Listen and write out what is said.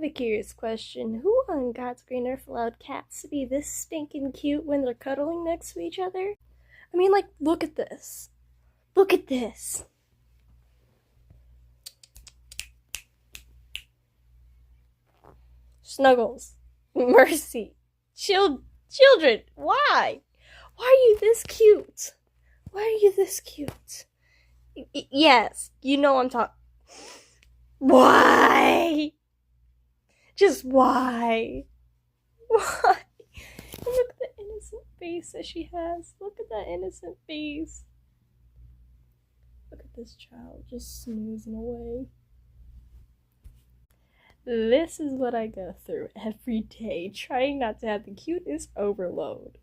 have a curious question. Who on God's green earth allowed cats to be this stinking cute when they're cuddling next to each other? I mean, like, look at this. Look at this. Snuggles. Mercy. Children, why? Why are you this cute? Why are you this cute? Yes, you know I'm talking. Why? Just why? Why? Look at the innocent face that she has. Look at that innocent face. Look at this child just snoozing away. This is what I go through every day, trying not to have the cuteness overload.